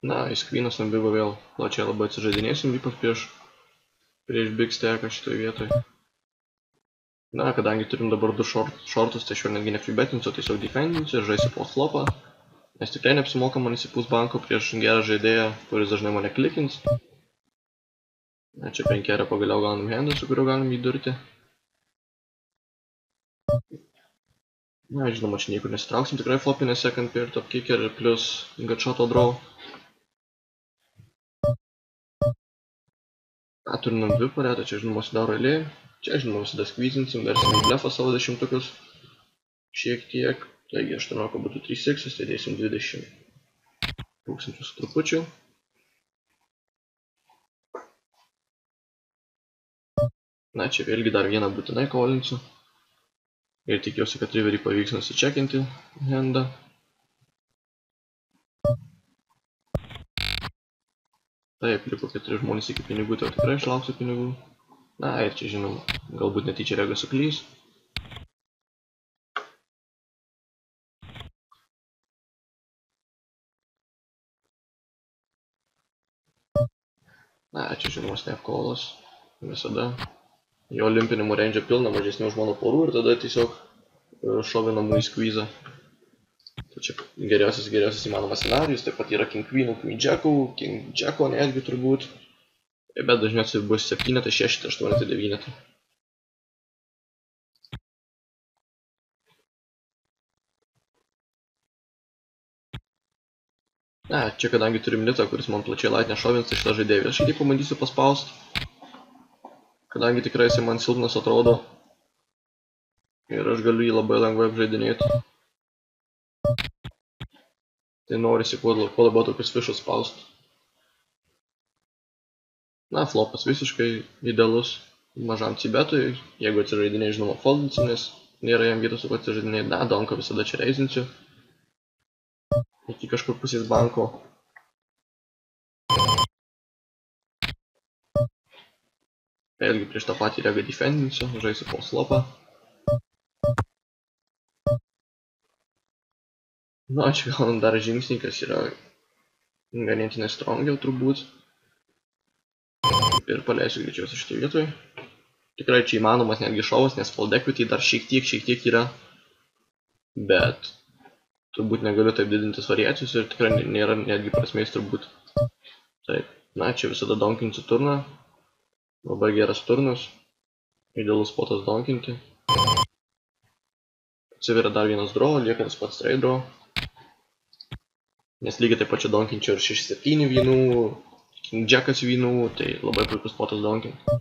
Na, Ace Queen'as ant bigo vėl plačiai labai atsižaidinėsim, ypač prieš big stacką šitoj vietoj. Na, kadangi turim dabar du shortus, tai aš jau netgi nefreebetinsiu, tiesiog defendinsiu ir žaisiu post flopą. Nes tikrai neapsimoka man įsipūs banko prieš gerą žaidėją, kuris dažnai mane klikins. Na, čia 5 pagaliau gaunam handą, su kuriuo galim įdurti. Na, žinoma, čia niekur nesitrauksim, tikrai flopinė second pair, top kicker ir plus gutshot draw. Na, turim ant 2 paretą, čia žinoma sudaro eilė. Čia žinoma visada skvyzinsim, versim į blefą savo dešimtukus. Šiek tiek, taigi 18 būtų 3x, tai dėsim 20 tūkstančių su trupučiu. Na, čia vėlgi dar vieną būtinai kolinsiu. Ir tikiuosi, kad riverį pavyks nusičekinti handą. Taip, liko 4 žmonės iki pinigų, tai tikrai išlauksiu pinigų. Na, ir čia žinoma, galbūt netyčia Regas suklys. Na, čia žinoma snap callas, visada. Jo olimpinimų range pilna mažesnių už mano porų ir tada tiesiog šovinamų į squeezą. Tai čia geriausias įmanomas scenarijus, taip pat yra king queenų, queen jackų, king jacko netgi turbūt. Bet dažniausiai bus 7, 6, 8, 9. Na, čia kadangi turim litą, kuris man plačiai light nešovins, tai šitą žaidėją aš šitai pabandysiu paspaust. Kadangi tikrai jisai man silpnas atrodo. Ir aš galiu jį labai lengvai apžaidinėti. Tai norisi kuo labiau tokius fišus spaust. Na, flopas visiškai idealus mažam cibetui. Jeigu atsižaidinėjai, žinoma, foldinsiu, nes nėra jam vietos su ko atsižaidinėjai. Na, donką visada čia reizinsiu. Iki kažkur pusės banko. Vėlgi prieš tą patį regą defendinsiu, žaisiu post flopą. Na, čia gaunam dar žingsnį, kas yra ganėtinai strong jau turbūt. Ir paleisiu greičiausiai šitoj vietoj. Tikrai čia įmanomas netgi šovas, nes fold equity dar šiek tiek yra. Bet turbūt negaliu taip didintis variacijus ir tikrai nėra netgi prasmės turbūt. Taip, na, čia visada donkinsiu turną. Labai geras turnas. Idealus spotas donkinti. Atsiveria dar vienas draw, lieka tas pats straight draw. Nes lygiai taip pat čia donkinčiau ir 6-7 vynų, king jackas vynų, tai labai puikus spotas donkinti.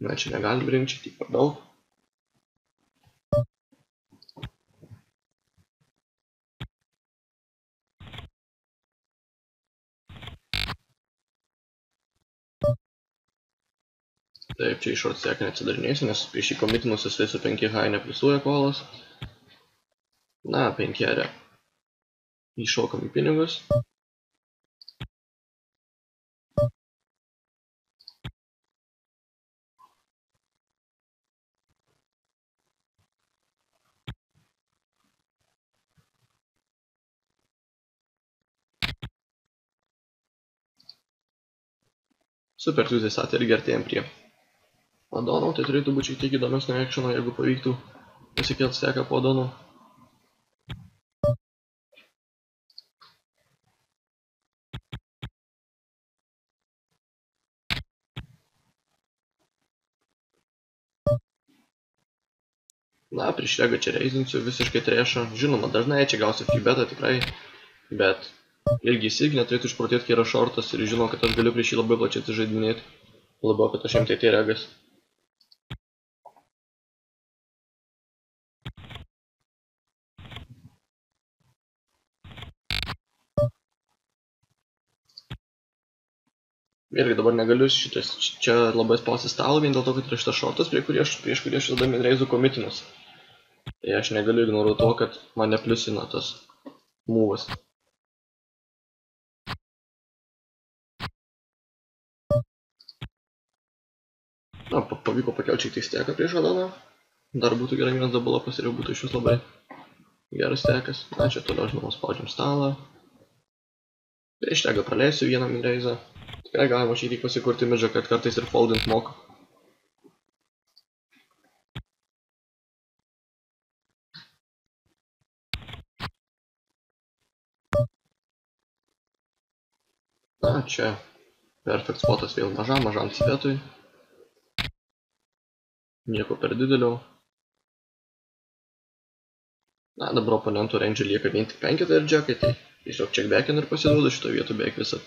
Na, čia negalim rinkti, tik per daug. Taip, čia iš short stack neatsidarinėsiu, nes prieš jį komitinus jisai su 5 high nepliusuoja kolas. Na, 5 įšokam į pinigus. Super, Tuesday Sat irgi artėjom prie Adono, tai turėtų būti šiek tiek įdomesnio actiono, jeigu pavyktų pasikelt stacką po Adono. Na, prieš regą čia reizinsiu visiškai trešą. Žinoma, dažnai čia gausiu free betą tikrai, bet irgi jis irgi neturėtų išprotėti, kai yra shortas ir žino, kad aš galiu prieš jį labai plačiai atsižaidinėti. Labiau, kad aš jam tai regas. Vėlgi dabar negaliu šitas čia labai spausti stalą vien dėl to, kad yra šitas shortas, prieš kurį aš tada minreizu komitinus. Tai aš negaliu ignoruoti to, kad man nepliusina tas mūvas. Na, pavyko pakelti šiek tiek steką prieš Adoną. Dar būtų gerai vienas double-upas ir jau būtų iš vis labai geras stekas. Na, čia toliau žinoma spaudžiam stalą. Prieš tegą praleisiu vieną midreizą. Tikrai galima šį tik pasikurti midžą, kad kartais ir foldint moka. Na, čia perfect spotas vėl mažam cibetui. Nieko per didelio. Na, dabar oponentų range lieka vien tik penketai ir džekai, tai tiesiog checkbackin ir pasiduoda šito vietų beveik visą.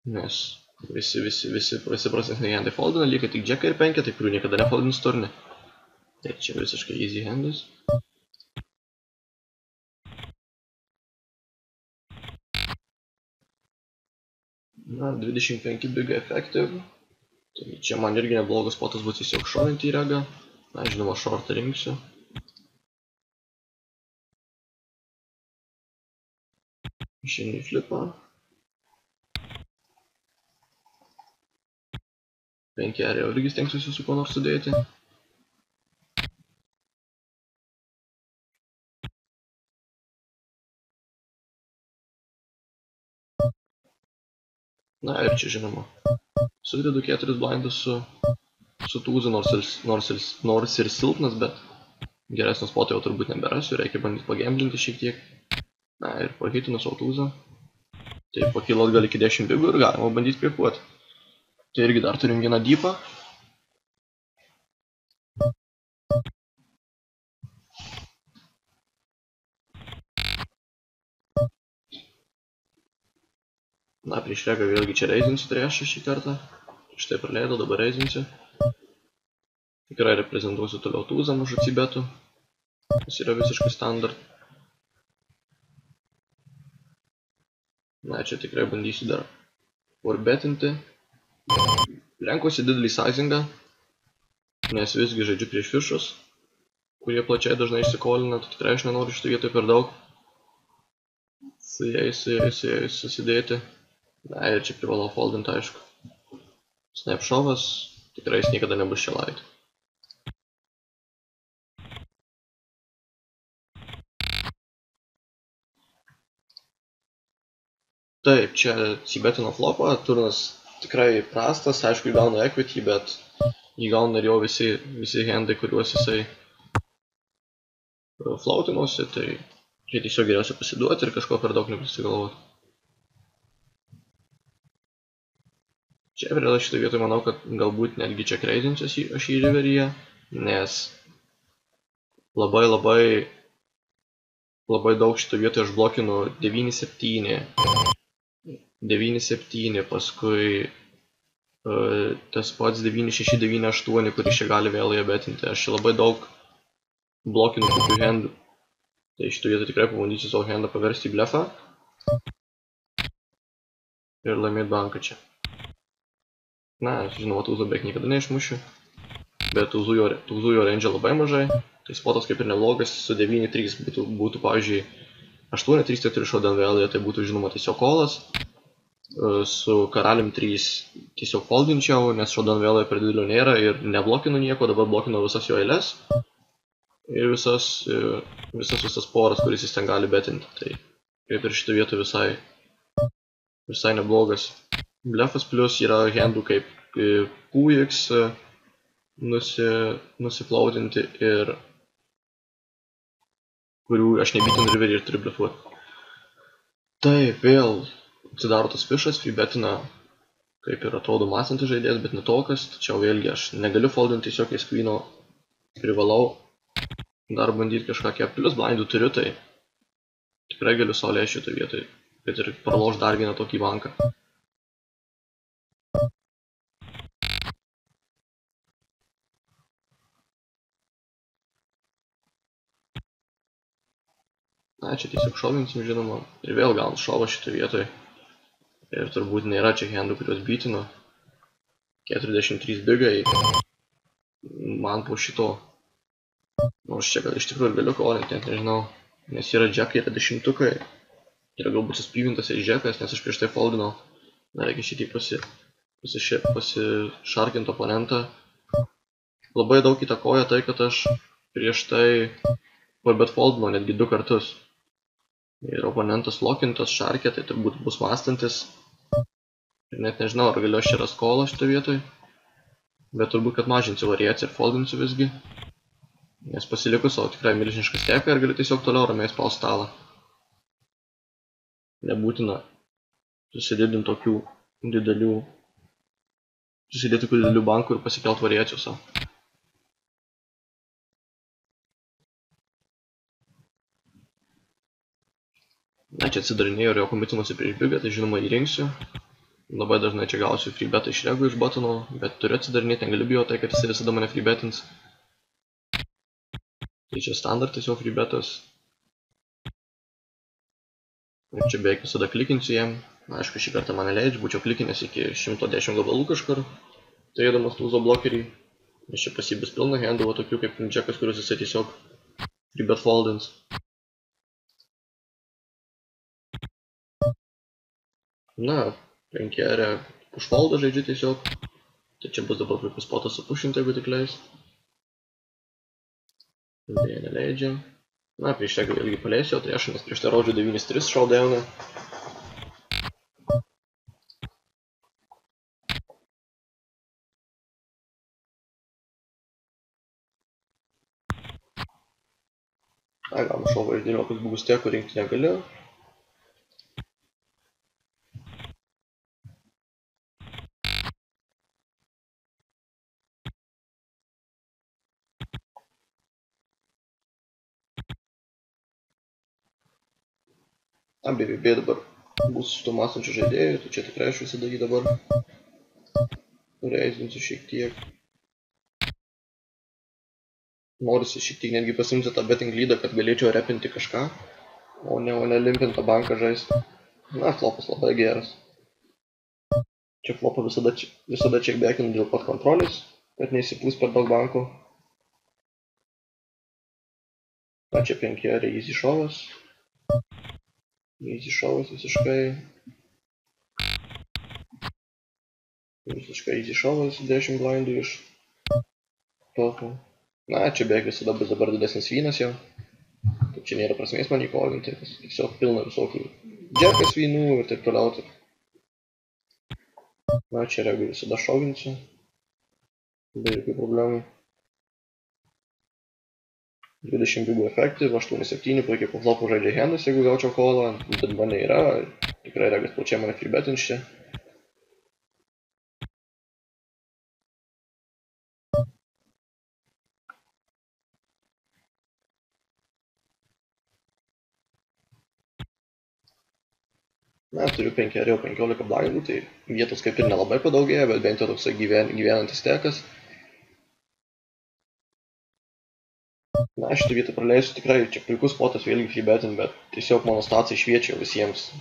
Nes visi procesiniai handai foldina, lieka tik džekai ir penketai, kurių niekada nefoldins turne. Tai čia visiškai easy handus. Na, 25 big effective. Tai čia man irgi neblogas spotas bus tiesiog šovint į regą. Na, žinoma, short rinksiu. Išeinu į flipą. 5 area irgi stengsiuosi su kuo nors sudėti. Na ir čia žinoma. Sudedu 4 blindus su tūzu, nors ir silpnas, bet geresnio spoto jau turbūt neberasiu, reikia bandyti pagamblinti šiek tiek. Na ir pahitinu savo tūzą. Tai pakilo atgal iki 10 bigų ir galima bandyti priepuoti. Tai irgi dar turim vieną deepą. Na, prieš regą vėlgi čia reizinsiu trešą šį kartą. Štai praleidau, dabar reizinsiu. Tikrai reprezentuosiu toliau tūzą mažu cibetu. Tas yra visiškai standart. Na, čia tikrai bandysiu dar forbetinti. Renkuosi didelį sizingą, nes visgi žaidžiu prieš fišus, kurie plačiai dažnai išsikolina, tai tikrai aš nenoriu šitą vietą per daug su jais susidėti. Na ir čia privalau foldinti, aišku. Snapshovas, tikrai jis niekada nebus čia light. Taip, čia cibetino flopą, turnas tikrai prastas, aišku, įgauna equity, bet įgauna ir jo visi handai, kuriuos jisai floatinosi, tai čia tiesiog geriausia pasiduoti ir kažko per daug neprisigalvoti. Čia prie šitą vietą manau, kad galbūt netgi čia kreizinsiuos aš į riveryje, nes labai daug šitą vietą aš blokinu 9-7, paskui tas pats 9-6, 9-8, kuris čia gali vėl ją betinti. Aš čia labai daug blokinu tokių handų. Tai šitą vietą tikrai pabandysiu savo handą paversti į blefą ir laimėti banką čia. Na, žinoma, tūzų beveik niekada neišmušiu, bet tūzų jo range labai mažai. Tai spotas kaip ir neblogas, su 9-3 būtų, pavyzdžiui, 8-3 tai turiu šaudan vėlėje, tai būtų, žinoma, tiesiog kolas. Su karalium 3 tiesiog foldinčiau, nes šaudan vėlėje per didelio nėra ir neblokinu nieko, dabar blokinu visas jo eilės. Ir visas poras, kuris jis ten gali betinti. Tai kaip ir šitą vietą visai neblogas. Blefas plus yra handų kaip QX nusiflautinti ir kurių aš nebitinu riverį ir turiu blefuoti. Taip, vėl atsidaro tas fišas, freebetina kaip ir atrodo masantis žaidėjas, bet netokas. Tačiau vėlgi aš negaliu foldinti tiesiog į queeno, privalau dar bandyti kažką kepti. Plus blindų turiu, tai tikrai galiu sau leisti šitą vietoj, kad ir praloš dar vieną tokį banką. Na, čia tiesiog šovinsim, žinoma, ir vėl gal šova šitą vietoj. Ir turbūt nėra čia handų, kuriuos bytino. 43 bigai man po šito. Nors čia gal iš tikrųjų ir galiu kolinti, net nežinau. Nes yra džekai, yra dešimtukai. Yra galbūt suspyvintas ir džekas, nes aš prieš tai foldinau. Na, reikia šitį pasišarkinti oponentą. Labai daug įtakoja tai, kad aš prieš tai forbet foldinau netgi 2 kartus. Ir oponentas lokintas šarkė, tai turbūt bus mąstantis. Ir net nežinau, ar galiu aš čia rast kolą šitą vietoj. Bet turbūt, kad mažinsiu variaciją ir foldinsiu visgi. Nes pasiliku savo tikrai milžinišką steką ir galiu tiesiog toliau ramiai spaust stalą. Nebūtina susidėti tokių didelių bankų ir pasikelt variacijų savo. Na, čia atsidarinėjau ir jo komitimuose prieš bigą, tai žinoma įrinksiu. Labai dažnai čia gausiu freebetą iš rego iš buttono, bet turiu atsidarinėti, negaliu bijoti, kad jisai visada mane freebetins. Tai čia standartas jau freebetas. Ir čia beveik visada klikinsiu jam. Aišku, šį kartą mane leidžia, būčiau klikinęs iki 110 gabalų kažkur, turėdamas tūzo blokerį. Nes čia pasibus pilna handų, tokių kaip džekas, kuriuos jisai tiesiog freebet foldins. Na, penkerę pushfoldą žaidžiu tiesiog. Tai čia bus dabar puikus spotas supushinti, jeigu tik leis. Dėja neleidžia. Na, prieš tegą vėlgi paleisiu, tai aš nes prieš tai rodžiu 9-3 showdowną. Na, gal šovą iš 19 bugus tiekų rinkti negaliu. Na, BVB dabar bus su to mąstančiu žaidėju, tai čia tikrai aš visada jį dabar reizinsiu šiek tiek. Norisi šiek tiek netgi pasimti tą betting lydą, kad galėčiau repinti kažką, o ne limpintą banką žaisti. Na, flopas labai geras. Čia flopą visada checkbackinu dėl pat kontrolės, kad neįsipūs per daug bankų. Na, čia penkerė easy šovas. Easy šovas visiškai. Visiškai easy šovas, 10 blindų iš topų. Na, čia beveik visada bus dabar didesnis vynas jau. Tai čia nėra prasmės man įkovinti, tiesiog pilna visokių džekas vynų ir taip toliau. Na, čia regu visada šovinsiu. Be jokių problemų. 20 bigų efektyv, 8-7, puikiai po flopų žaidžia handas, jeigu gaučiau kolą, bet mane yra, tikrai regas plačiai mane freebetins čia. Na, turiu 5 ar jau 15 blindų, tai vietos kaip ir nelabai padaugėja, bet bent jau toksai gyvenantis tekas. Na, šitą vietą praleisiu tikrai, čia puikus spotas vėlgi freebetin, bet tiesiog mano stacijai šviečia visiems.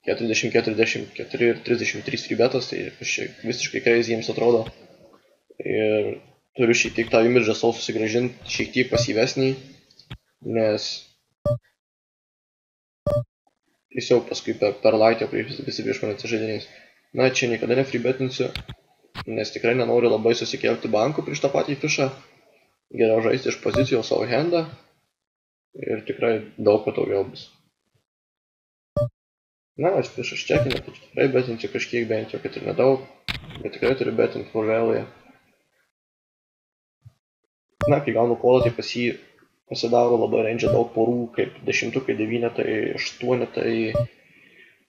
40, 44 ir 33 freebetas, tai visiškai crazy jiems atrodo. Ir turiu šiek tiek tą imidžą savo susigrąžinti šiek tiek pasyvesnį, nes tiesiog paskui per laitę visi prieš mane žaidiniais. Na, čia niekada nefreebetinsiu, nes tikrai nenoriu labai susikelti bankų prieš tą patį fišą. Geriau žaisti iš pozicijos savo handą ir tikrai daug patogiau bus. Na, aš fišą čekinę, tai tikrai betinsiu kažkiek bent jau, kad ir nedaug, bet tikrai turiu betinti for reallyje. Na, kai gaunu kolą, tai pas jį pasidaro labai range daug porų, kaip 10, 9, 8, tai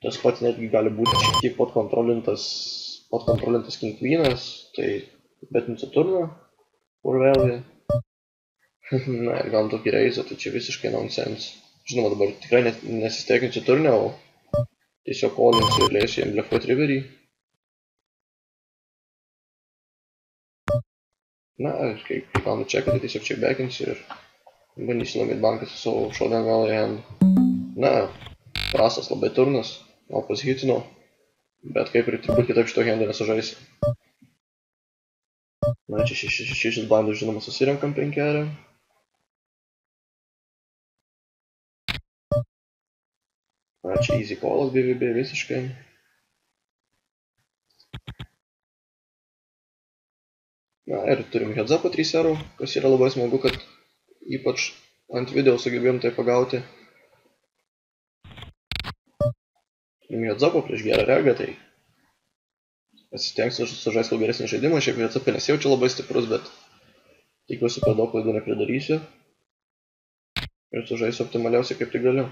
tas pats netgi gali būti šiek tiek podkontrolintas king queenas, tai betinsiu turną for reallyje. Na, ir gaunu tokį reizą, tai čia visiškai nonsense. Žinoma, dabar tikrai nesistekinsiu turnę, o tiesiog kolinsiu ir leisiu jam blefuoti riverį. Na, ir kai gaunu čeką, tai tiesiog checkbackinsiu ir bandysiu laimėti banką su savo showdown value hand. Na, prastas labai turnas, opas hitino, bet kaip ir turbūt kitaip šito hando nesužaisiu. Na, čia 6 blindus žinoma susirenkam penkerę. Na, čia easy callas BVB visiškai. Na, ir turim heads upą 3-0, kas yra labai smagu, kad ypač ant video sugebėjom tai pagauti. Imu Jodzoko prieš gerą regą, tai pasistengsiu sužaisti geresnį žaidimą, šiaip Jocapė nesijaučia labai stiprus, bet tikiuosi, kad daug klaidų nepridarysiu ir sužaisiu optimaliausiai kaip tai galiu.